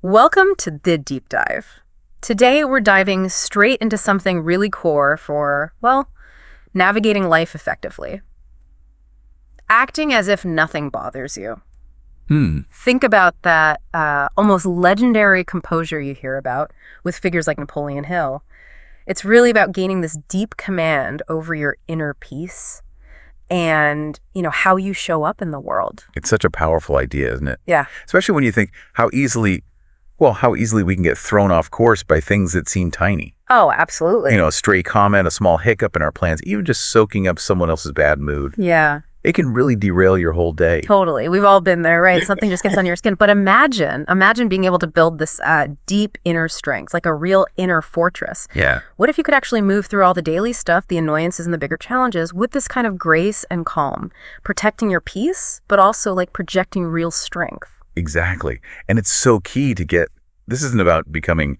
Welcome to the deep dive. Today we're diving straight into something really core for, well, navigating life effectively. Acting as if nothing bothers you. Think about that almost legendary composure you hear about with figures like Napoleon Hill. It's really about gaining this deep command over your inner peace and, how you show up in the world. It's such a powerful idea, isn't it? Yeah. Especially when you think how easily we can get thrown off course by things that seem tiny. Oh, absolutely. A stray comment, a small hiccup in our plans, even just soaking up someone else's bad mood. Yeah. It can really derail your whole day. Totally. We've all been there, right? Something just gets on your skin. But imagine being able to build this deep inner strength, like a real inner fortress. Yeah. What if you could actually move through all the daily stuff, the annoyances and the bigger challenges with this kind of grace and calm, protecting your peace, but also like projecting real strength? Exactly. And it's so key this isn't about becoming,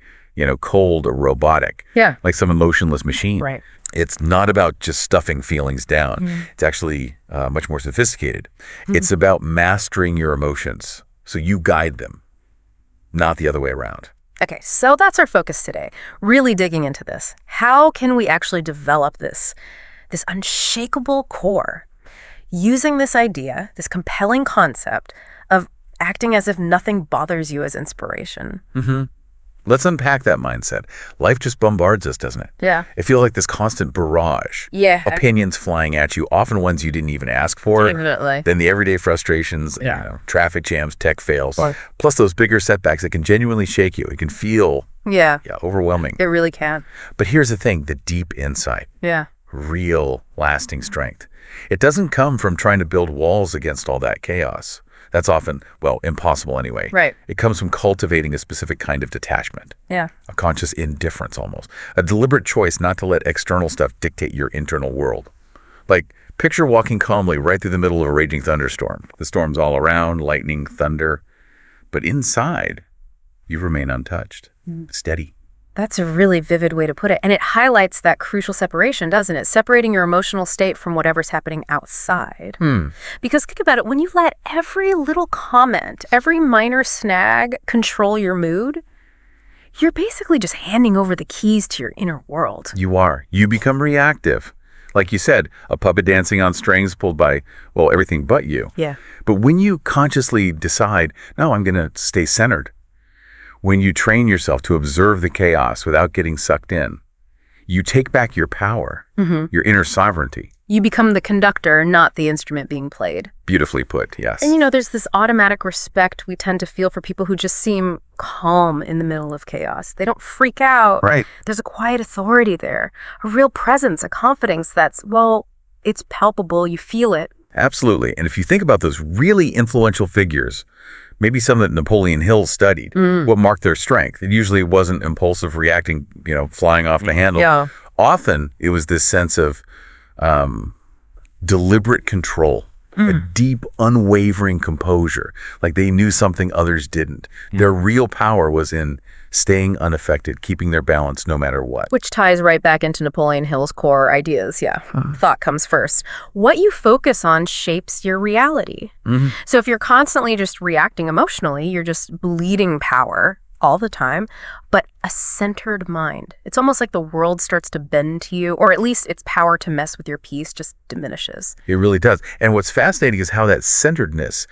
cold or robotic. Yeah. Like some emotionless machine. Right. It's not about just stuffing feelings down. It's actually much more sophisticated. It's about mastering your emotions so you guide them, not the other way around. Okay, so that's our focus today, really digging into this. How can we actually develop this unshakable core using this idea, this compelling concept of acting as if nothing bothers you as inspiration? Let's unpack that mindset. Life just bombards us, doesn't it? Yeah. It feels like this constant barrage. Yeah. Opinions flying at you, often ones you didn't even ask for. Definitely. Then the everyday frustrations, traffic jams, tech fails, Right. plus those bigger setbacks that can genuinely shake you. It can feel overwhelming. It really can. But here's the thing, the deep insight, Yeah. real lasting strength. It doesn't come from trying to build walls against all that chaos. That's often, impossible anyway. Right. It comes from cultivating a specific kind of detachment. Yeah. A conscious indifference almost. A deliberate choice not to let external stuff dictate your internal world. Like, picture walking calmly right through the middle of a raging thunderstorm. The storm's all around, lightning, thunder. But inside, you remain untouched, steady. That's a really vivid way to put it. And it highlights that crucial separation, doesn't it? Separating your emotional state from whatever's happening outside. Because think about it, when you let every little comment, every minor snag control your mood, you're basically just handing over the keys to your inner world. You are. You become reactive. Like you said, a puppet dancing on strings pulled by, everything but you. Yeah. But when you consciously decide, no, I'm going to stay centered, when you train yourself to observe the chaos without getting sucked in, you take back your power, your inner sovereignty. You become the conductor, not the instrument being played. Beautifully put, yes. And there's this automatic respect we tend to feel for people who just seem calm in the middle of chaos. They don't freak out. Right. There's a quiet authority there, a real presence, a confidence that's, it's palpable, you feel it. Absolutely. And if you think about those really influential figures, maybe some that Napoleon Hill studied, what marked their strength. It usually wasn't impulsive reacting, flying off the handle. Yeah. Often it was this sense of deliberate control, a deep, unwavering composure, like they knew something others didn't. Their real power was in staying unaffected, keeping their balance no matter what. Which ties right back into Napoleon Hill's core ideas, Thought comes first. What you focus on shapes your reality. So if you're constantly just reacting emotionally, you're just bleeding power all the time, but a centered mind. It's almost like the world starts to bend to you, or at least its power to mess with your peace just diminishes. It really does. And what's fascinating is how that centeredness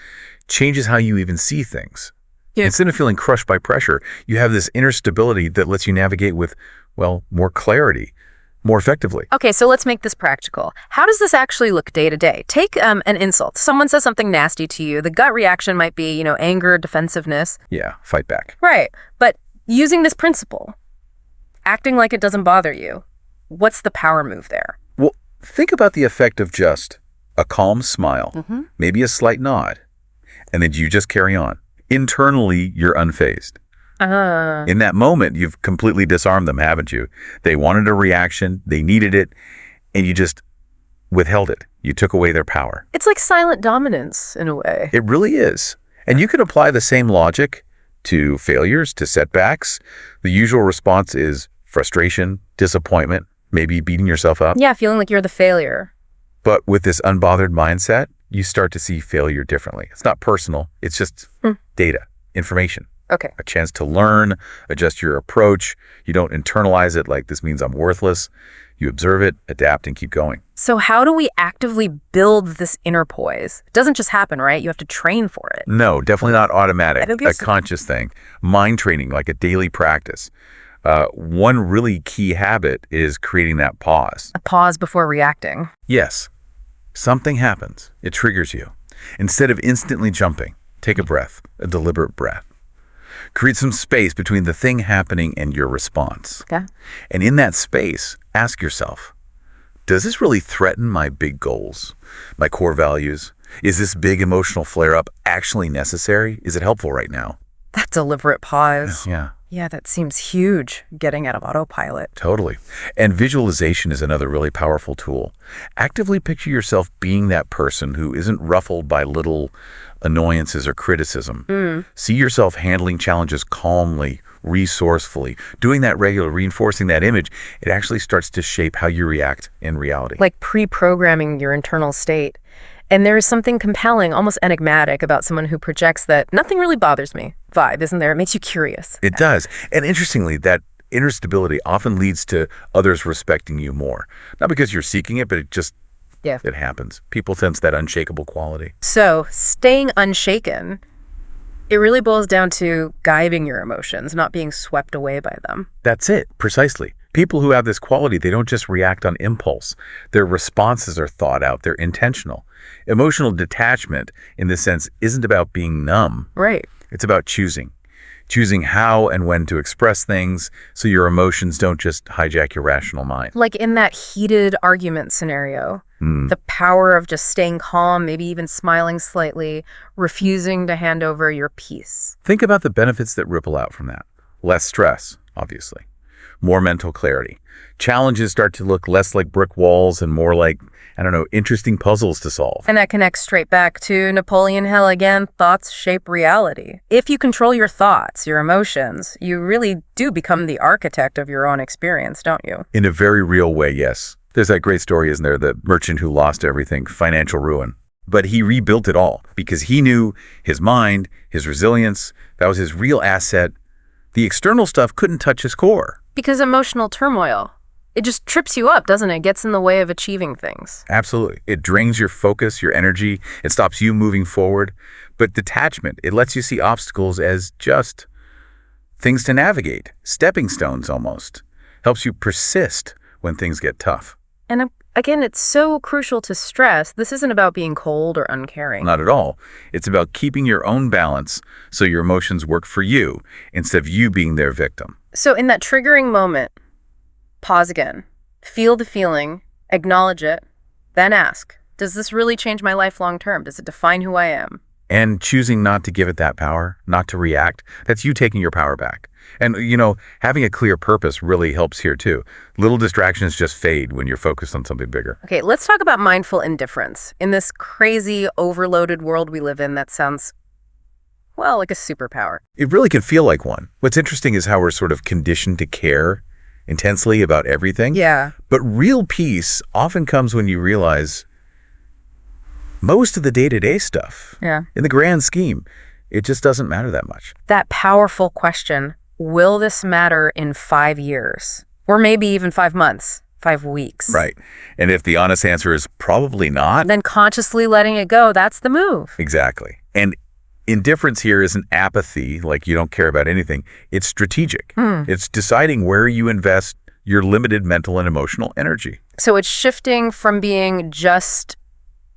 changes how you even see things. Yeah. Instead of feeling crushed by pressure, you have this inner stability that lets you navigate with, more clarity, more effectively. Okay, so let's make this practical. How does this actually look day to day? Take an insult. Someone says something nasty to you. The gut reaction might be, anger, defensiveness. Yeah, fight back. Right. But using this principle, acting like it doesn't bother you, what's the power move there? Well, think about the effect of just a calm smile, maybe a slight nod, and then you just carry on. Internally, you're unfazed. In that moment, you've completely disarmed them, haven't you? They wanted a reaction, they needed it, and you just withheld it. You took away their power. It's like silent dominance in a way. It really is. And you could apply the same logic to failures, to setbacks. The usual response is frustration, disappointment, maybe beating yourself up. Yeah, feeling like you're the failure. But with this unbothered mindset, you start to see failure differently. It's not personal. It's just data, information. Okay. A chance to learn, adjust your approach. You don't internalize it like this means I'm worthless. You observe it, adapt, and keep going. So how do we actively build this inner poise? It doesn't just happen, right? You have to train for it. No, definitely not automatic, I a guess- conscious thing. Mind training, like a daily practice. One really key habit is creating that pause. A pause before reacting. Yes, something happens. It triggers you. Instead of instantly jumping, take a breath, a deliberate breath. Create some space between the thing happening and your response. Okay. And in that space, ask yourself, does this really threaten my big goals, my core values? Is this big emotional flare-up actually necessary? Is it helpful right now? That deliberate pause. Yeah. Yeah, that seems huge, getting out of autopilot. Totally. And visualization is another really powerful tool. Actively picture yourself being that person who isn't ruffled by little annoyances or criticism. See yourself handling challenges calmly, resourcefully, doing that regularly, reinforcing that image. It actually starts to shape how you react in reality. Like pre-programming your internal state. And there is something compelling, almost enigmatic, about someone who projects that nothing really bothers me vibe, isn't there? It makes you curious. It does. And interestingly, that inner stability often leads to others respecting you more. Not because you're seeking it, but it happens. People sense that unshakable quality. So staying unshaken, it really boils down to guiding your emotions, not being swept away by them. That's it, precisely. People who have this quality, they don't just react on impulse. Their responses are thought out. They're intentional. Emotional detachment, in this sense, isn't about being numb. Right. It's about choosing how and when to express things so your emotions don't just hijack your rational mind. Like in that heated argument scenario, the power of just staying calm, maybe even smiling slightly, refusing to hand over your peace. Think about the benefits that ripple out from that. Less stress, obviously. More mental clarity. Challenges start to look less like brick walls and more like, interesting puzzles to solve. And that connects straight back to Napoleon Hill again, thoughts shape reality. If you control your thoughts, your emotions, you really do become the architect of your own experience, don't you? In a very real way, yes. There's that great story, isn't there? The merchant who lost everything, financial ruin. But he rebuilt it all because he knew his mind, his resilience, that was his real asset. The external stuff couldn't touch his core. Because emotional turmoil, it just trips you up, doesn't it? It gets in the way of achieving things. Absolutely. It drains your focus, your energy. It stops you moving forward. But detachment, it lets you see obstacles as just things to navigate, stepping stones almost. Helps you persist when things get tough. And again, it's so crucial to stress, this isn't about being cold or uncaring. Not at all. It's about keeping your own balance so your emotions work for you instead of you being their victim. So in that triggering moment, pause again, feel the feeling, acknowledge it, then ask, does this really change my life long term? Does it define who I am? And choosing not to give it that power, not to react, that's you taking your power back. And, having a clear purpose really helps here too. Little distractions just fade when you're focused on something bigger. Okay, let's talk about mindful indifference. In this crazy, overloaded world we live in, that sounds, well, like a superpower. It really can feel like one. What's interesting is how we're sort of conditioned to care intensely about everything. Yeah. But real peace often comes when you realize most of the day-to-day stuff, in the grand scheme, it just doesn't matter that much. That powerful question, will this matter in 5 years? Or maybe even 5 months, 5 weeks? Right. And if the honest answer is probably not, then consciously letting it go, that's the move. Exactly. And indifference here isn't apathy, like you don't care about anything. It's strategic. It's deciding where you invest your limited mental and emotional energy. So it's shifting from being just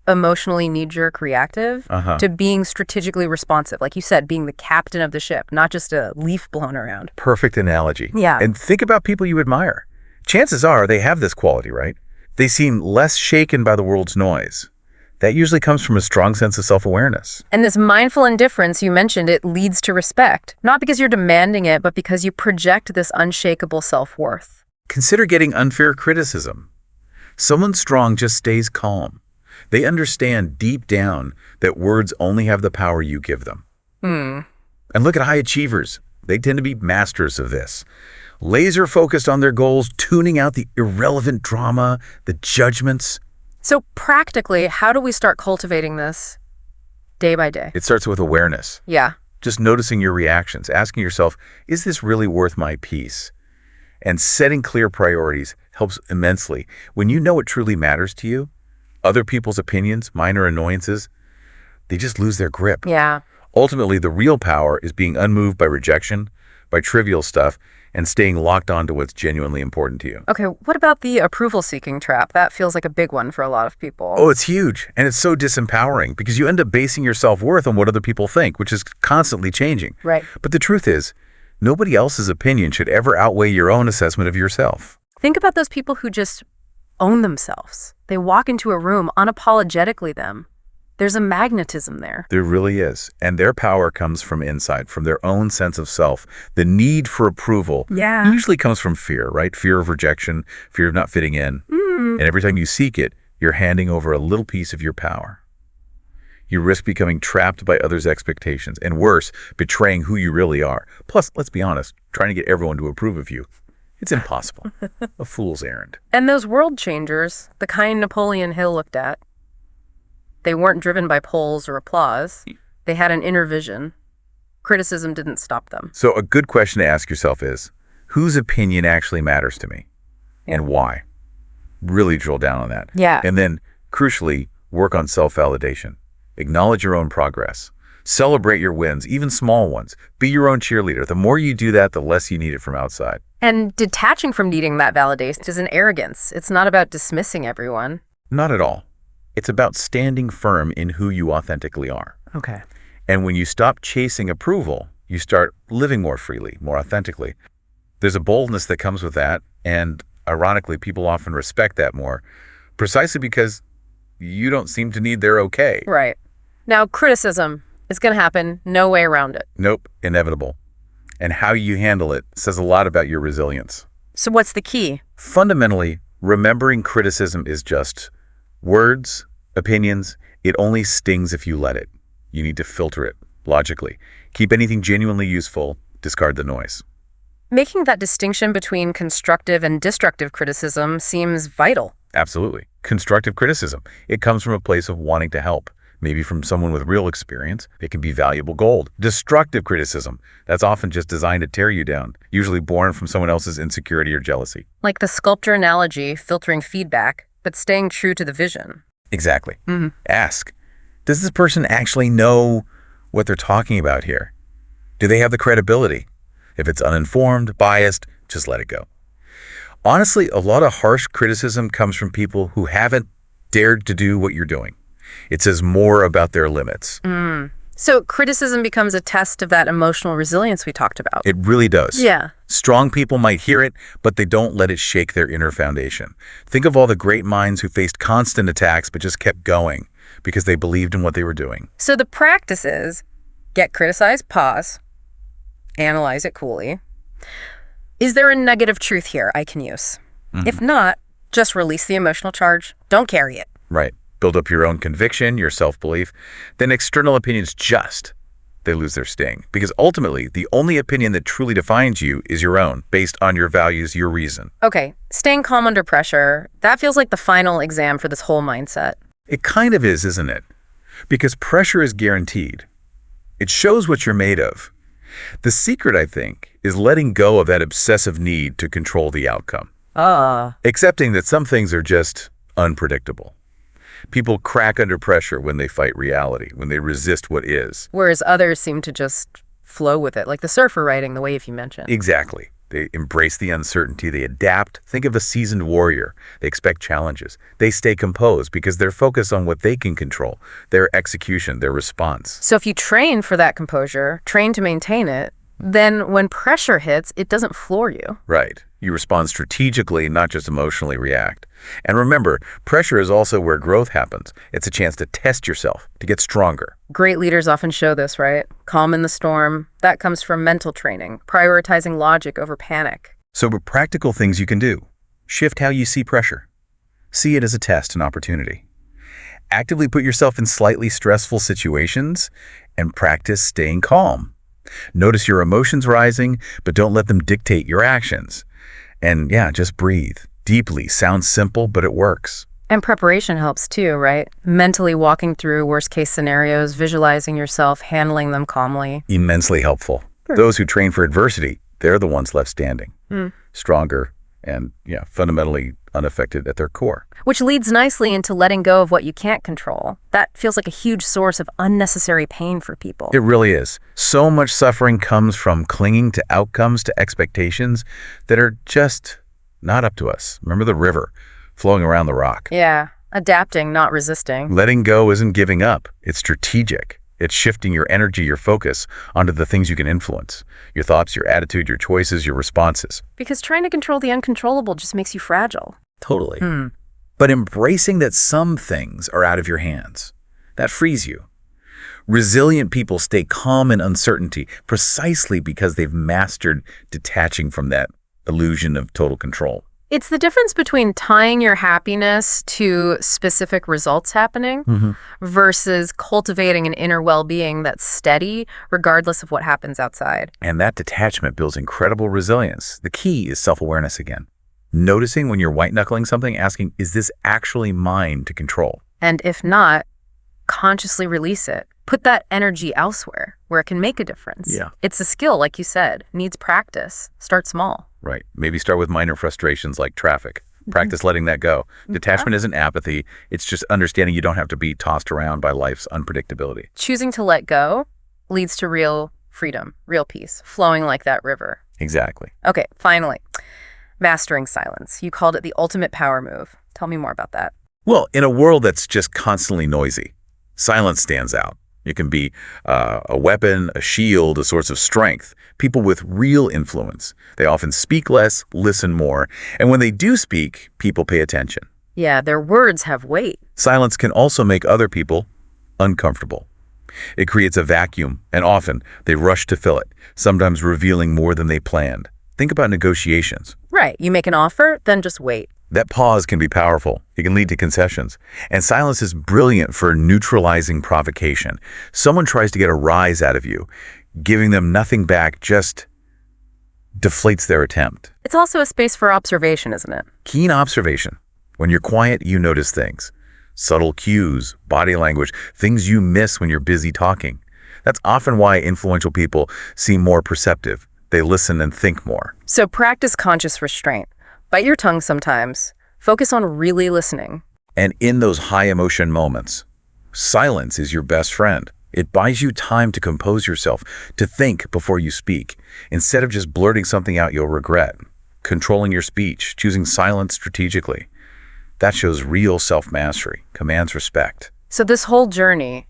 emotionally knee-jerk reactive to being strategically responsive. Like you said, being the captain of the ship, not just a leaf blown around. Perfect analogy. Yeah. And think about people you admire. Chances are they have this quality, right? They seem less shaken by the world's noise. That usually comes from a strong sense of self-awareness. And this mindful indifference you mentioned, it leads to respect. Not because you're demanding it, but because you project this unshakable self-worth. Consider getting unfair criticism. Someone strong just stays calm. They understand deep down that words only have the power you give them. And look at high achievers. They tend to be masters of this. Laser focused on their goals, tuning out the irrelevant drama, the judgments. So practically, how do we start cultivating this day by day? It starts with awareness. Yeah, Just noticing your reactions, asking yourself, is this really worth my peace? And setting clear priorities helps immensely. When you know what truly matters to you, other people's opinions, minor annoyances, they just lose their grip. Yeah. Ultimately, the real power is being unmoved by rejection, by trivial stuff, and staying locked on to what's genuinely important to you. Okay, what about the approval-seeking trap? That feels like a big one for a lot of people. Oh, it's huge. And it's so disempowering because you end up basing your self-worth on what other people think, which is constantly changing. Right. But the truth is, nobody else's opinion should ever outweigh your own assessment of yourself. Think about those people who just own themselves. They walk into a room unapologetically them. There's a magnetism there. There really is. And their power comes from inside, from their own sense of self. The need for approval usually comes from fear, right? Fear of rejection, fear of not fitting in. And every time you seek it, you're handing over a little piece of your power. You risk becoming trapped by others' expectations, and worse, betraying who you really are. Plus, let's be honest, trying to get everyone to approve of you, it's impossible. A fool's errand. And those world changers, the kind Napoleon Hill looked at, they weren't driven by polls or applause. They had an inner vision. Criticism didn't stop them. So a good question to ask yourself is, whose opinion actually matters to me? And why? Really drill down on that. Yeah. And then, crucially, work on self-validation. Acknowledge your own progress. Celebrate your wins, even small ones. Be your own cheerleader. The more you do that, the less you need it from outside. And detaching from needing that validation is an arrogance. It's not about dismissing everyone. Not at all. It's about standing firm in who you authentically are. Okay. And when you stop chasing approval, you start living more freely, more authentically. There's a boldness that comes with that, and ironically, people often respect that more, precisely because you don't seem to need their okay. Right. Now, criticism is going to happen. No way around it. Nope, inevitable. And how you handle it says a lot about your resilience. So what's the key? Fundamentally, remembering criticism is just words, opinions. It only stings if you let it. You need to filter it logically. Keep anything genuinely useful, discard the noise. Making that distinction between constructive and destructive criticism seems vital. Absolutely. Constructive criticism. It comes from a place of wanting to help. Maybe from someone with real experience. It can be valuable gold. Destructive criticism. That's often just designed to tear you down, usually born from someone else's insecurity or jealousy. Like the sculptor analogy, filtering feedback, but staying true to the vision. Exactly. Ask, does this person actually know what they're talking about here? Do they have the credibility? If it's uninformed, biased, just let it go. Honestly, a lot of harsh criticism comes from people who haven't dared to do what you're doing. It says more about their limits. So criticism becomes a test of that emotional resilience we talked about. It really does. Yeah. Strong people might hear it, but they don't let it shake their inner foundation. Think of all the great minds who faced constant attacks but just kept going because they believed in what they were doing. So the practice is get criticized, pause, analyze it coolly. Is there a nugget of truth here I can use? If not, just release the emotional charge. Don't carry it. Right. Build up your own conviction, your self-belief. Then external opinions they lose their sting. Because ultimately, the only opinion that truly defines you is your own, based on your values, your reason. Okay, staying calm under pressure, that feels like the final exam for this whole mindset. It kind of is, isn't it? Because pressure is guaranteed. It shows what you're made of. The secret, I think, is letting go of that obsessive need to control the outcome. Accepting that some things are just unpredictable. People crack under pressure when they fight reality, when they resist what is. Whereas others seem to just flow with it, like the surfer riding the wave you mentioned. Exactly. They embrace the uncertainty. They adapt. Think of a seasoned warrior. They expect challenges. They stay composed because they're focused on what they can control, their execution, their response. So if you train for that composure, train to maintain it, then when pressure hits, it doesn't floor you. Right. You respond strategically, not just emotionally react. And remember, pressure is also where growth happens. It's a chance to test yourself, to get stronger. Great leaders often show this, right? Calm in the storm. That comes from mental training, prioritizing logic over panic. So with practical things you can do. Shift how you see pressure. See it as a test, an opportunity. Actively put yourself in slightly stressful situations and practice staying calm. Notice your emotions rising, but don't let them dictate your actions. And yeah, just breathe deeply. Sounds simple, but it works. And preparation helps too, right? Mentally walking through worst-case scenarios, visualizing yourself, handling them calmly. Immensely helpful. Those who train for adversity, they're the ones left standing, stronger and, fundamentally unaffected at their core. Which leads nicely into letting go of what you can't control. That feels like a huge source of unnecessary pain for people. It really is. So much suffering comes from clinging to outcomes, to expectations that are just not up to us. Remember the river flowing around the rock? Yeah, adapting, not resisting. Letting go isn't giving up. It's strategic. It's shifting your energy, your focus onto the things you can influence. Your thoughts, your attitude, your choices, your responses. Because trying to control the uncontrollable just makes you fragile. Totally. But embracing that some things are out of your hands, that frees you. Resilient people stay calm in uncertainty precisely because they've mastered detaching from that illusion of total control. It's the difference between tying your happiness to specific results happening versus cultivating an inner well-being that's steady regardless of what happens outside. And that detachment builds incredible resilience. The key is self-awareness again. Noticing when you're white-knuckling something, asking, is this actually mine to control? And if not, consciously release it. Put that energy elsewhere where it can make a difference. Yeah. It's a skill, like you said, needs practice. Start small. Right. Maybe start with minor frustrations like traffic. Practice letting that go. Detachment isn't apathy. It's just understanding you don't have to be tossed around by life's unpredictability. Choosing to let go leads to real freedom, real peace, flowing like that river. Exactly. Okay, finally, mastering silence. You called it the ultimate power move. Tell me more about that. Well, in a world that's just constantly noisy, silence stands out. It can be a weapon, a shield, a source of strength. People with real influence. They often speak less, listen more, and when they do speak, people pay attention. Yeah, their words have weight. Silence can also make other people uncomfortable. It creates a vacuum, and often they rush to fill it, sometimes revealing more than they planned. Think about negotiations. Right, you make an offer, then just wait. That pause can be powerful. It can lead to concessions. And silence is brilliant for neutralizing provocation. Someone tries to get a rise out of you. Giving them nothing back just deflates their attempt. It's also a space for observation, isn't it? Keen observation. When you're quiet, you notice things. Subtle cues, body language, things you miss when you're busy talking. That's often why influential people seem more perceptive. They listen and think more. So practice conscious restraint. Bite your tongue sometimes. Focus on really listening. And in those high emotion moments, silence is your best friend. It buys you time to compose yourself, to think before you speak, instead of just blurting something out you'll regret. Controlling your speech, choosing silence strategically. That shows real self-mastery, commands respect. So this whole journey,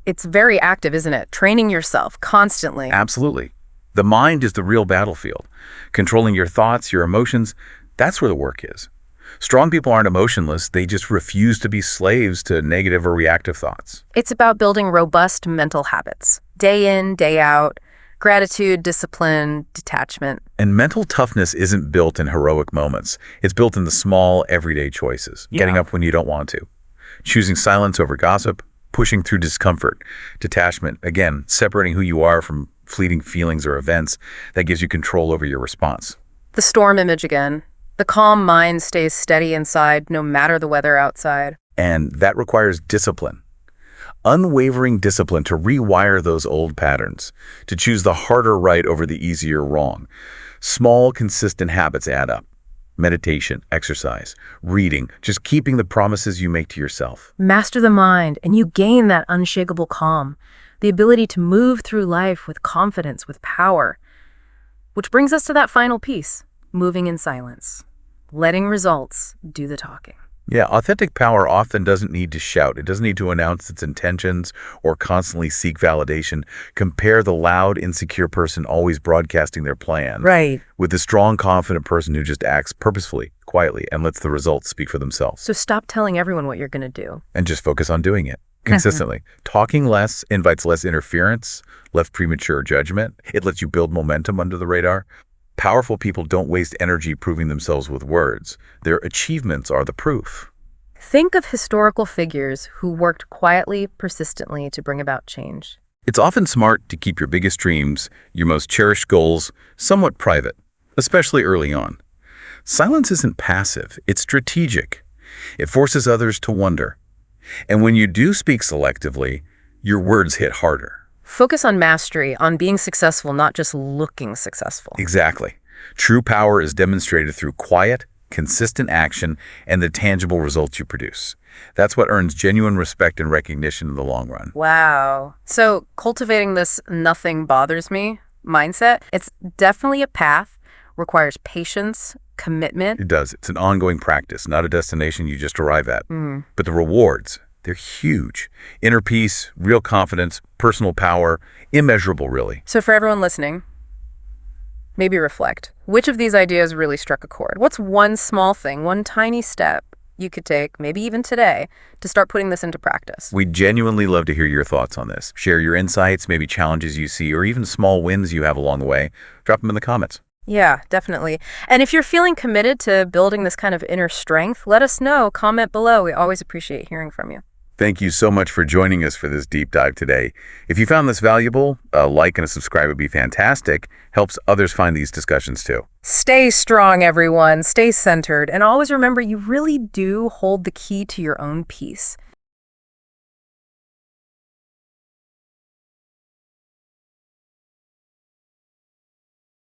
it's very active, isn't it? Training yourself constantly. Absolutely. The mind is the real battlefield. Controlling your thoughts, your emotions, that's where the work is. Strong people aren't emotionless. They just refuse to be slaves to negative or reactive thoughts. It's about building robust mental habits. Day in, day out. Gratitude, discipline, detachment. And mental toughness isn't built in heroic moments. It's built in the small, everyday choices. Getting up when you don't want to. Choosing silence over gossip. Pushing through discomfort. Detachment, again, separating who you are from fleeting feelings or events. That gives you control over your response. The storm image again. The calm mind stays steady inside, no matter the weather outside. And that requires discipline. Unwavering discipline to rewire those old patterns, to choose the harder right over the easier wrong. Small, consistent habits add up. Meditation, exercise, reading, just keeping the promises you make to yourself. Master the mind, and you gain that unshakable calm, the ability to move through life with confidence, with power. Which brings us to that final piece, moving in silence, letting results do the talking. Yeah, authentic power often doesn't need to shout. It doesn't need to announce its intentions or constantly seek validation. Compare the loud, insecure person always broadcasting their plan with the strong, confident person who just acts purposefully, quietly, and lets the results speak for themselves. So stop telling everyone what you're going to do. And just focus on doing it consistently. Talking less invites less interference, less premature judgment. It lets you build momentum under the radar. Powerful people don't waste energy proving themselves with words. Their achievements are the proof. Think of historical figures who worked quietly, persistently to bring about change. It's often smart to keep your biggest dreams, your most cherished goals, somewhat private, especially early on. Silence isn't passive, it's strategic. It forces others to wonder. And when you do speak selectively, your words hit harder. Focus on mastery, on being successful, not just looking successful. Exactly. True power is demonstrated through quiet, consistent action and the tangible results you produce. That's what earns genuine respect and recognition in the long run. Wow. So cultivating this nothing bothers me mindset, it's definitely a path, requires patience, commitment. It does. It's an ongoing practice, not a destination you just arrive at. But the rewards, they're huge. Inner peace, real confidence, personal power, immeasurable, really. So for everyone listening, maybe reflect. Which of these ideas really struck a chord? What's one small thing, one tiny step you could take, maybe even today, to start putting this into practice? We'd genuinely love to hear your thoughts on this. Share your insights, maybe challenges you see, or even small wins you have along the way. Drop them in the comments. Yeah, definitely. And if you're feeling committed to building this kind of inner strength, let us know. Comment below. We always appreciate hearing from you. Thank you so much for joining us for this deep dive today. If you found this valuable, a like and a subscribe would be fantastic. Helps others find these discussions too. Stay strong, everyone. Stay centered. And always remember, you really do hold the key to your own peace.